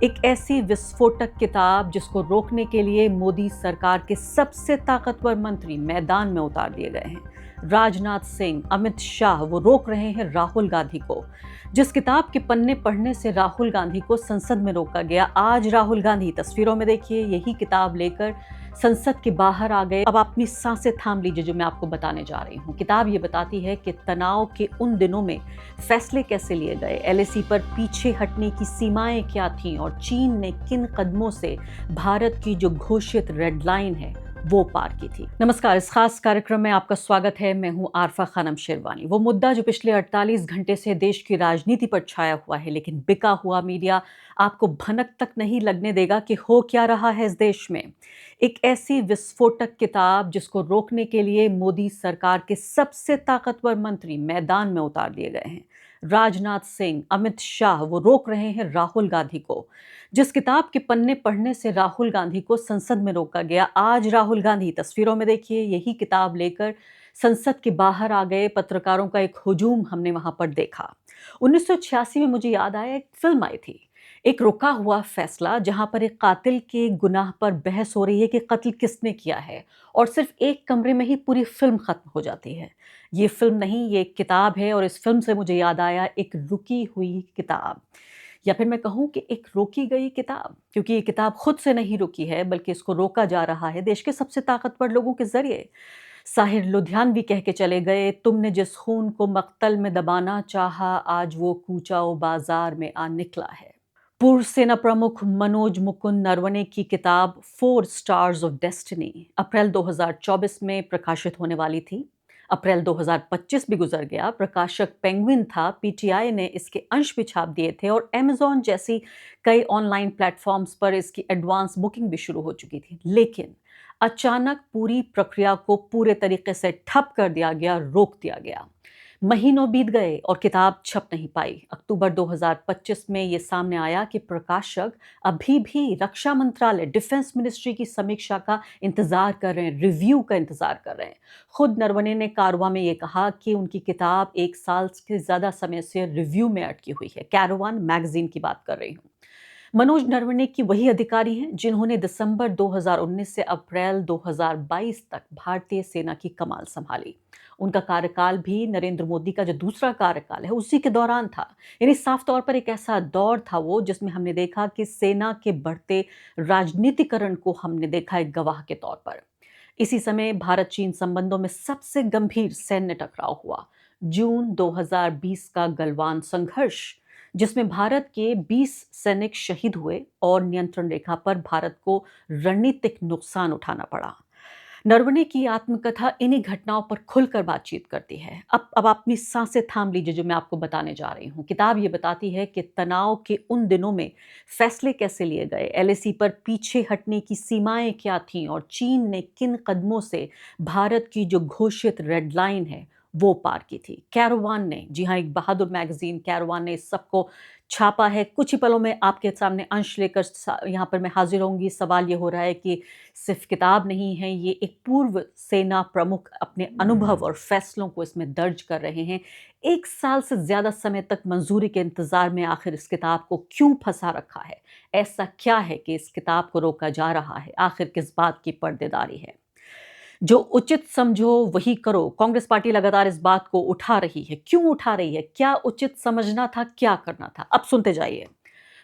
एक ऐसी विस्फोटक किताब जिसको रोकने के लिए मोदी सरकार के सबसे ताकतवर मंत्री मैदान में उतार दिए गए हैं। राजनाथ सिंह, अमित शाह वो रोक रहे हैं राहुल गांधी को। जिस किताब के पन्ने पढ़ने से राहुल गांधी को संसद में रोका गया, आज राहुल गांधी तस्वीरों में देखिए यही किताब लेकर संसद के बाहर आ गए। अब अपनी सांसें थाम लीजिए जो मैं आपको बताने जा रही हूँ। किताब ये बताती है कि तनाव के उन दिनों में फैसले कैसे लिए गए, एलएसी पर पीछे हटने की सीमाएं क्या थीं और चीन ने किन कदमों से भारत की जो घोषित रेड लाइन है वो पार की थी। नमस्कार, इस खास कार्यक्रम में आपका स्वागत है। मैं हूं आरफा खानम शेरवानी। वो मुद्दा जो पिछले 48 घंटे से देश की राजनीति पर छाया हुआ है, लेकिन बिका हुआ मीडिया आपको भनक तक नहीं लगने देगा कि हो क्या रहा है इस देश में। एक ऐसी विस्फोटक किताब जिसको रोकने के लिए मोदी सरकार के सबसे ताकतवर मंत्री मैदान में उतार दिए गए हैं। राजनाथ सिंह, अमित शाह वो रोक रहे हैं राहुल गांधी को। जिस किताब के पन्ने पढ़ने से राहुल गांधी को संसद में रोका गया, आज राहुल गांधी तस्वीरों में देखिए यही किताब लेकर संसद के बाहर आ गए। पत्रकारों का एक हुजूम हमने वहां पर देखा। 1986 में मुझे याद आया, एक फिल्म आई थी, एक रुका हुआ फैसला, जहां पर एक कातिल के गुनाह पर बहस हो रही है कि कत्ल किसने किया है, और सिर्फ एक कमरे में ही पूरी फिल्म खत्म हो जाती है। ये फिल्म नहीं, ये एक किताब है, और इस फिल्म से मुझे याद आया एक रुकी हुई किताब, या फिर मैं कहूं कि एक रोकी गई किताब, क्योंकि ये किताब खुद से नहीं रुकी है बल्कि इसको रोका जा रहा है देश के सबसे ताकतवर लोगों के जरिए। साहिर लुधियानवी कह के चले गए, तुमने जिस खून को मक्तल में दबाना चाहा, आज वो कूचाओ बाजार में आ निकला है। पूर्व सेना प्रमुख मनोज मुकुंद नरवणे की किताब 4 स्टार्स ऑफ डेस्टिनी अप्रैल 2024 में प्रकाशित होने वाली थी। अप्रैल 2025 भी गुजर गया। प्रकाशक पेंगुइन था। पीटीआई ने इसके अंश भी छाप दिए थे और अमेज़न जैसी कई ऑनलाइन प्लेटफॉर्म्स पर इसकी एडवांस बुकिंग भी शुरू हो चुकी थी। लेकिन अचानक पूरी प्रक्रिया को पूरे तरीके से ठप कर दिया गया, रोक दिया गया। महीनों बीत गए और किताब छप नहीं पाई। अक्टूबर 2025 में ये सामने आया कि प्रकाशक अभी भी रक्षा मंत्रालय, डिफेंस मिनिस्ट्री की समीक्षा का इंतजार कर रहे हैं, रिव्यू का इंतजार कर रहे हैं। खुद नरवणे ने कारवां में ये कहा कि उनकी किताब 1 साल से ज्यादा समय से रिव्यू में अटकी हुई है। कैरवान मैगजीन की बात कर रही हूँ। मनोज नरवणे की वही अधिकारी हैं जिन्होंने दिसंबर 2019 से अप्रैल 2022 तक भारतीय सेना की कमान संभाली। उनका कार्यकाल भी नरेंद्र मोदी का जो दूसरा कार्यकाल है उसी के दौरान था। यानी साफ तौर पर एक ऐसा दौर था वो जिसमें हमने देखा कि सेना के बढ़ते राजनीतिकरण को हमने देखा एक गवाह के तौर पर। इसी समय भारत चीन संबंधों में सबसे गंभीर सैन्य टकराव हुआ, जून 2020 का गलवान संघर्ष, जिसमें भारत के 20 सैनिक शहीद हुए और नियंत्रण रेखा पर भारत को रणनीतिक नुकसान उठाना पड़ा। नरवणे की आत्मकथा इन्हीं घटनाओं पर खुलकर बातचीत करती है। अब अपनी सांसें थाम लीजिए जो मैं आपको बताने जा रही हूँ। किताब ये बताती है कि तनाव के उन दिनों में फैसले कैसे लिए गए, एलएसी पर पीछे हटने की सीमाएं क्या थीं और चीन ने किन कदमों से भारत की जो घोषित रेड लाइन है वो पार की थी। कैरवान ने, जी हाँ, एक बहादुर मैगजीन कैरवान ने इस सबको छापा है। कुछ ही पलों में आपके सामने अंश लेकर यहाँ पर मैं हाजिर होंगी। सवाल ये हो रहा है कि सिर्फ किताब नहीं है, ये एक पूर्व सेना प्रमुख अपने अनुभव और फैसलों को इसमें दर्ज कर रहे हैं। 1 साल से ज्यादा समय तक मंजूरी के इंतजार में आखिर इस किताब को क्यों फंसा रखा है? ऐसा क्या है कि इस किताब को रोका जा रहा है? आखिर किस बात की पर्देदारी है? जो उचित समझो वही करो, कांग्रेस पार्टी लगातार इस बात को उठा रही है। क्यों उठा रही है? क्या उचित समझना था, क्या करना था? अब सुनते जाइए।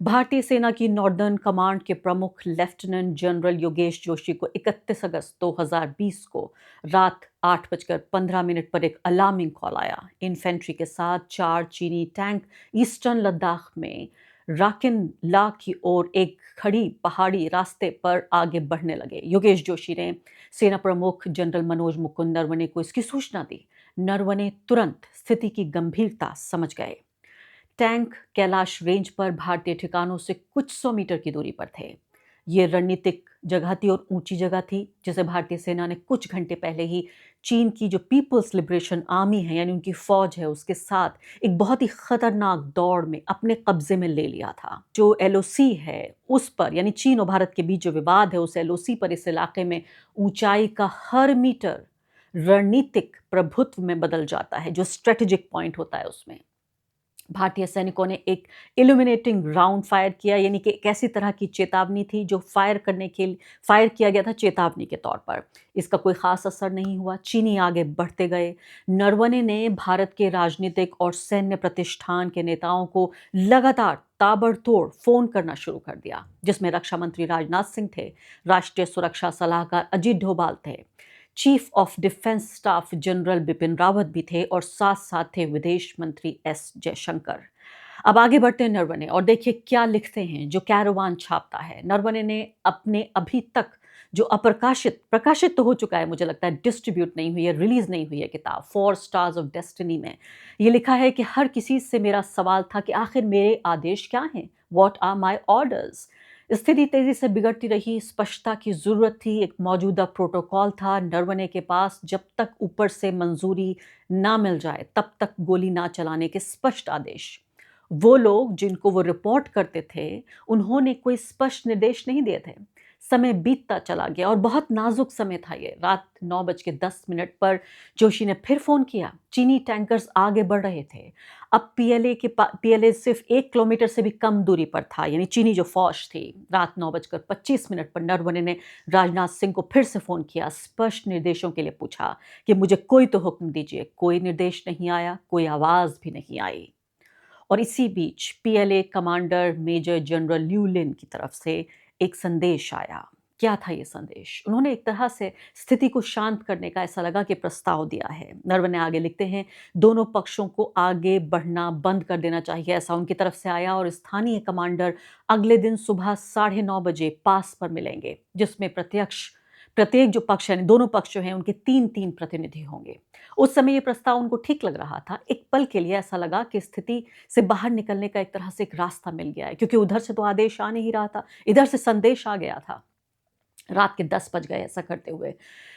भारतीय सेना की नॉर्दर्न कमांड के प्रमुख लेफ्टिनेंट जनरल योगेश जोशी को 31 अगस्त 2020 को रात 8:15 पर एक अलार्मिंग कॉल आया। इन्फेंट्री के साथ 4 चीनी टैंक ईस्टर्न लद्दाख में राकिन ला की ओर एक खड़ी पहाड़ी रास्ते पर आगे बढ़ने लगे। योगेश जोशी ने सेना प्रमुख जनरल मनोज मुकुंद नरवणे को इसकी सूचना दी। नरवणे तुरंत स्थिति की गंभीरता समझ गए। टैंक कैलाश रेंज पर भारतीय ठिकानों से कुछ 100 मीटर की दूरी पर थे। ये रणनीतिक जगह थी और ऊंची जगह थी, जिसे भारतीय सेना ने कुछ घंटे पहले ही चीन की जो पीपल्स लिबरेशन आर्मी है, यानी उनकी फौज है, उसके साथ एक बहुत ही खतरनाक दौड़ में अपने कब्जे में ले लिया था। जो एलओसी है उस पर, यानी चीन और भारत के बीच जो विवाद है उस एलओसी पर, इस इलाके में ऊंचाई का हर मीटर रणनीतिक प्रभुत्व में बदल जाता है, जो स्ट्रेटेजिक पॉइंट होता है उसमें। भारतीय सैनिकों ने एक इल्यूमिनेटिंग राउंड फायर किया, यानी कि एक ऐसी तरह की चेतावनी थी जो फायर किया गया था चेतावनी के तौर पर। इसका कोई खास असर नहीं हुआ। चीनी आगे बढ़ते गए। नरवणे ने भारत के राजनीतिक और सैन्य प्रतिष्ठान के नेताओं को लगातार ताबड़तोड़ फोन करना शुरू कर दिया, जिसमें रक्षा मंत्री राजनाथ सिंह थे, राष्ट्रीय सुरक्षा सलाहकार अजीत डोभाल थे, chief of defence staff general Bipin Rawat भी थे और साथ साथ थे विदेश मंत्री एस जयशंकर। अब आगे बढ़ते हैं नरवणे और देखिए क्या लिखते हैं जो कैरवान छापता है। नरवणे ने अपने अभी तक जो अप्रकाशित प्रकाशित तो हो चुका है, मुझे लगता है डिस्ट्रीब्यूट नहीं हुई है, रिलीज नहीं हुई है किताब, फोर स्टार्स ऑफ डेस्टिनी में ये लिखा है कि हर किसी से मेरा सवाल था कि आखिर मेरे आदेश क्या हैं, व्हाट आर माई ऑर्डर्स। स्थिति तेजी से बिगड़ती रही, स्पष्टता की जरूरत थी, एक मौजूदा प्रोटोकॉल था नरवणे के पास, जब तक ऊपर से मंजूरी ना मिल जाए तब तक गोली ना चलाने के स्पष्ट आदेश। वो लोग जिनको वो रिपोर्ट करते थे, उन्होंने कोई स्पष्ट निर्देश नहीं दिए थे। समय बीतता चला गया और बहुत नाजुक समय था ये। रात 9:10 पर जोशी ने फिर फोन किया। चीनी टैंकर्स आगे बढ़ रहे थे। अब पीएलए सिर्फ 1 किलोमीटर से भी कम दूरी पर था, यानी चीनी जो फौज थी। रात 9:25 पर नरवणे ने राजनाथ सिंह को फिर से फोन किया, स्पष्ट निर्देशों के लिए पूछा कि मुझे कोई तो हुक्म दीजिए। कोई निर्देश नहीं आया, कोई आवाज भी नहीं आई। और इसी बीच पीएलए कमांडर मेजर जनरल ल्यू लिन की तरफ से एक संदेश आया। क्या था ये संदेश? उन्होंने एक तरह से स्थिति को शांत करने का ऐसा लगा कि प्रस्ताव दिया है। नरवणे आगे लिखते हैं, दोनों पक्षों को आगे बढ़ना बंद कर देना चाहिए, ऐसा उनकी तरफ से आया। और स्थानीय कमांडर अगले दिन सुबह 9:30 पास पर मिलेंगे, जिसमें प्रत्येक जो पक्ष है, दोनों पक्ष जो हैं, उनके 3-3 प्रतिनिधि होंगे। उस समय ये प्रस्ताव उनको ठीक लग रहा था। एक पल के लिए ऐसा लगा कि स्थिति से बाहर निकलने का एक तरह से एक रास्ता मिल गया है, क्योंकि उधर से तो आदेश आ नहीं रहा था, इधर से संदेश आ गया था। रात के 10 बज गए ऐसा करते हुए।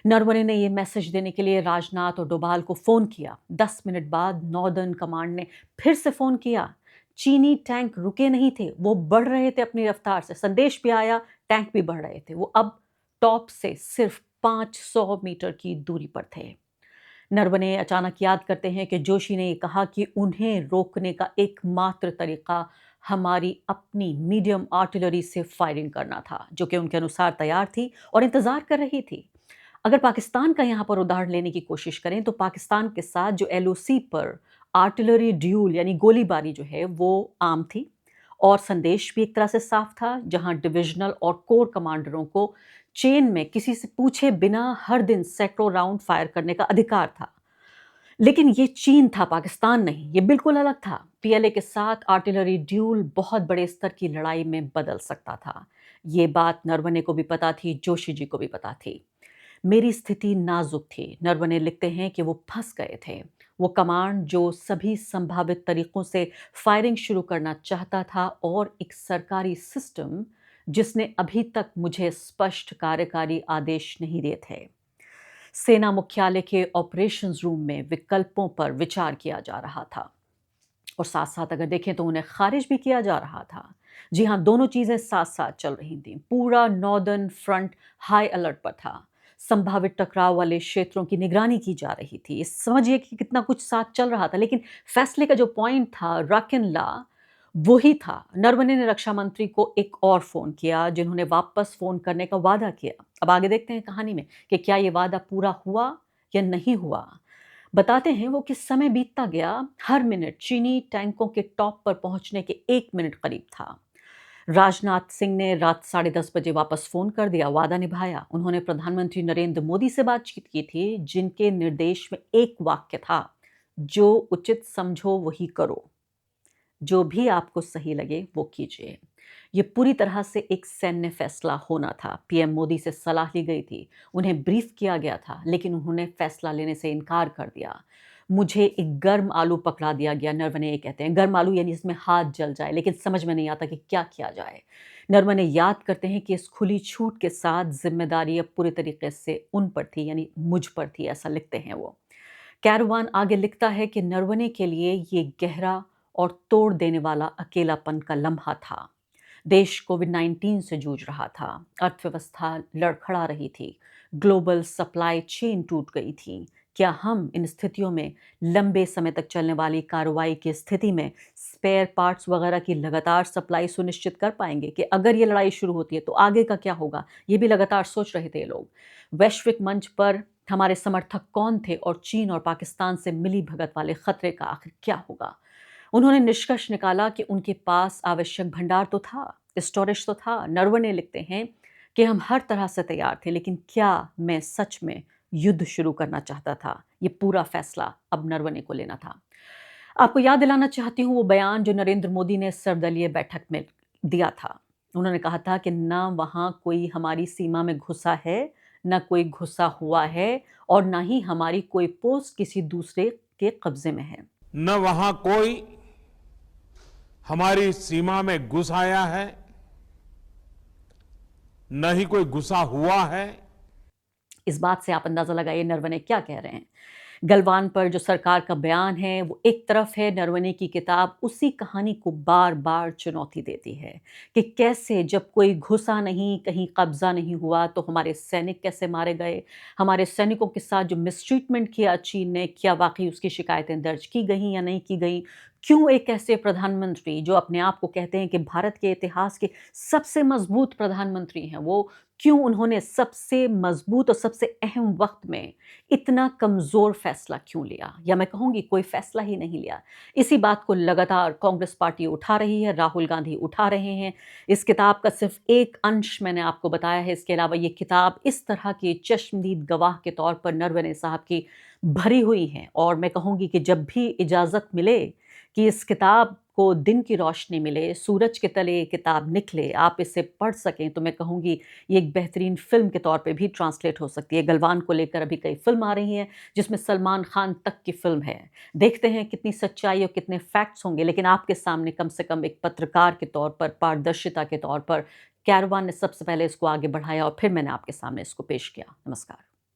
नरवणे ने ये मैसेज देने के लिए राजनाथ और डोभाल को फोन किया। 10 मिनट बाद नॉर्दर्न कमांड ने फिर से फोन किया। चीनी टैंक रुके नहीं थे, वो बढ़ रहे थे अपनी रफ्तार से। संदेश भी आया, टैंक भी बढ़ रहे थे। वो अब टॉप से सिर्फ 500 मीटर की दूरी पर थे। नरवणे अचानक याद करते हैं कि जोशी ने ये कहा कि उन्हें रोकने का एकमात्र तरीका हमारी अपनी मीडियम आर्टिलरी से फायरिंग करना था, जो कि उनके अनुसार तैयार थी और इंतजार कर रही थी। अगर पाकिस्तान का यहाँ पर उदाहरण लेने की कोशिश करें तो पाकिस्तान के साथ जो एलओसी पर आर्टिलरी ड्यूल यानी गोलीबारी जो है वो आम थी, और संदेश भी एक तरह से साफ था, जहां डिविजनल और कोर कमांडरों को चेन में किसी से पूछे बिना हर दिन सैकड़ों राउंड फायर करने का अधिकार था। लेकिन ये चीन था, पाकिस्तान नहीं। ये बिल्कुल अलग था। पीएलए के साथ आर्टिलरी ड्यूल बहुत बड़े स्तर की लड़ाई में बदल सकता था। ये बात नरवणे को भी पता थी, जोशी जी को भी पता थी। मेरी स्थिति नाजुक थी। नरवणे लिखते हैं कि वो फंस गए थे। वो कमांड जो सभी संभावित तरीकों से फायरिंग शुरू करना चाहता था, और एक सरकारी सिस्टम जिसने अभी तक मुझे स्पष्ट कार्यकारी आदेश नहीं दिए थे। सेना मुख्यालय के ऑपरेशंस रूम में विकल्पों पर विचार किया जा रहा था, और साथ साथ अगर देखें तो उन्हें खारिज भी किया जा रहा था। जी हाँ, दोनों चीजें साथ साथ चल रही थी। पूरा नॉर्दर्न फ्रंट हाई अलर्ट पर था। संभावित टकराव वाले क्षेत्रों की निगरानी की जा रही थी। समझिए कि कितना कुछ साथ चल रहा था, लेकिन फैसले का जो पॉइंट था, रख एंड ला, वही था। नरवणे ने रक्षा मंत्री को एक और फोन किया, जिन्होंने वापस फोन करने का वादा किया। अब आगे देखते हैं कहानी में कि क्या ये वादा पूरा हुआ या नहीं हुआ। बताते हैं वो कि समय बीतता गया। हर मिनट चीनी टैंकों के टॉप पर पहुंचने के 1 मिनट करीब था। राजनाथ सिंह ने रात 10:30 वापस फोन कर दिया, वादा निभाया। उन्होंने प्रधानमंत्री नरेंद्र मोदी से बातचीत की थी, जिनके निर्देश में एक वाक्य था, जो उचित समझो वही करो, जो भी आपको सही लगे वो कीजिए। ये पूरी तरह से एक सैन्य फैसला होना था। पीएम मोदी से सलाह ली गई थी, उन्हें ब्रीफ किया गया था, लेकिन उन्होंने फैसला लेने से इनकार कर दिया। मुझे एक गर्म आलू पकड़ा दिया गया, नरवणे ये कहते हैं। गर्म आलू यानी इसमें हाथ जल जाए, लेकिन समझ में नहीं आता कि क्या किया जाए। नरवणे याद करते हैं कि इस खुली छूट के साथ जिम्मेदारी अब पूरी तरीके से उन पर थी, यानी मुझ पर थी, ऐसा लिखते हैं वो। कैरवान आगे लिखता है कि नरवणे के लिए ये गहरा और तोड़ देने वाला अकेलापन का लम्हा था। देश कोविड-19 से जूझ रहा था, अर्थव्यवस्था लड़खड़ा रही थी, ग्लोबल सप्लाई चेन टूट गई थी। क्या हम इन स्थितियों में लंबे समय तक चलने वाली कार्रवाई की स्थिति में स्पेयर पार्ट्स वगैरह की लगातार सप्लाई सुनिश्चित कर पाएंगे कि अगर ये लड़ाई शुरू होती है तो आगे का क्या होगा, ये भी लगातार सोच रहे थे ये लोग। वैश्विक मंच पर हमारे समर्थक कौन थे और चीन और पाकिस्तान से मिली भगत वाले खतरे का आखिर क्या होगा। उन्होंने निष्कर्ष निकाला कि उनके पास आवश्यक भंडार तो था, स्टोरेज तो था। नरवणे लिखते हैं कि हम हर तरह से तैयार थे, लेकिन क्या मैं सच में युद्ध शुरू करना चाहता था? ये पूरा फैसला अब नरवणे को लेना था। आपको याद दिलाना चाहती हूँ वो बयान जो नरेंद्र मोदी ने सर्वदलीय बैठक में दिया था। उन्होंने कहा था कि ना वहाँ कोई हमारी सीमा में घुसा है, ना कोई घुसा हुआ है और ना ही हमारी कोई पोस्ट किसी दूसरे के कब्जे में है। न वहां कोई हमारी सीमा में घुस आया है, न ही कोई घुसा हुआ है। इस बात से आप अंदाजा लगाइए नरवणे क्या कह रहे हैं। गलवान पर जो सरकार का बयान है वो एक तरफ है, नरवणे की किताब उसी कहानी को बार बार चुनौती देती है कि कैसे जब कोई घुसा नहीं, कहीं कब्जा नहीं हुआ तो हमारे सैनिक कैसे मारे गए, हमारे सैनिकों के साथ जो मिसट्रीटमेंट किया चीन ने, क्या वाकई उसकी शिकायतें दर्ज की गई या नहीं की गई। क्यों एक ऐसे प्रधानमंत्री जो अपने आप को कहते हैं कि भारत के इतिहास के सबसे मजबूत प्रधानमंत्री हैं, वो क्यों उन्होंने सबसे मजबूत और सबसे अहम वक्त में इतना कमजोर फैसला क्यों लिया, या मैं कहूंगी कोई फैसला ही नहीं लिया। इसी बात को लगातार कांग्रेस पार्टी उठा रही है, राहुल गांधी उठा रहे हैं। इस किताब का सिर्फ एक अंश मैंने आपको बताया है। इसके अलावा ये किताब इस तरह के चश्मदीद गवाह के तौर पर नरवणे साहब की भरी हुई है, और मैं कहूंगी कि जब भी इजाजत मिले कि इस किताब को दिन की रोशनी मिले, सूरज के तले ये किताब निकले, आप इसे पढ़ सकें, तो मैं कहूंगी ये एक बेहतरीन फिल्म के तौर पे भी ट्रांसलेट हो सकती है। गलवान को लेकर अभी कई फिल्म आ रही हैं, जिसमें सलमान खान तक की फिल्म है। देखते हैं कितनी सच्चाई और कितने फैक्ट्स होंगे, लेकिन आपके सामने कम से कम एक पत्रकार के तौर पर, पारदर्शिता के तौर पर कैरवान ने सबसे पहले इसको आगे बढ़ाया और फिर मैंने आपके सामने इसको पेश किया। नमस्कार।